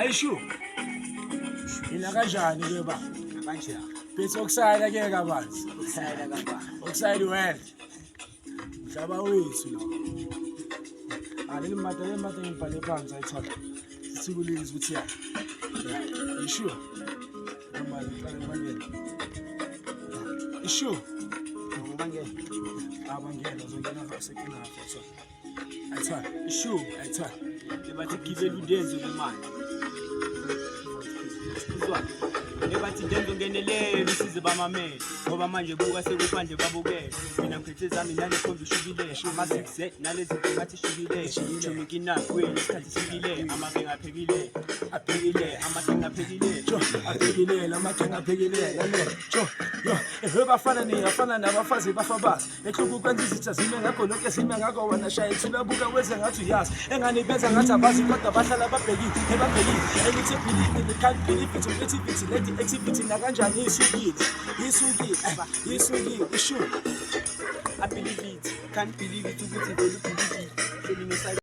Ayisho. Ina kanjani ke ba? Kanje Bese okusayela ke kabanzi. ukusayela kapha. Okusayela wena. Mhlaba wethu lo. Ale mata ngibhale phansi ayithola. Sikulinza ukuthi ya. Ayisho. Manje qala manje. Ayisho. Ngibangele. Abangena uzongena ngasekina futhi. Ayithola. Ayithola. Lebathi gibela udenzo kwemali. Sizwa. Lebathi ndenzo ngenelela usize bamamela. Ngoba manje buka sekuphandle babukele. Mina ngiphethe zami nale khombi shubile. Ama-6 nalezi ngathi shubile. Chumikina kweli isikhathi sikile. Amabenga aphekile. Aphekile. Amabenga aphekile. Aphekile lamathenga aphekile lale jo yo ehebafana niyafana nabafazi bafabazi ekhuku kwenza izitha zime ngakho lonke zime ngakho wena shaya ithula buka weze ngathi uyazi engani benza ngathi abazi kodwa bahlala babhekile elithi believe can't believe it let activity na kanjani isukile I believe it, can't believe it ukuthi vele ubhilivile.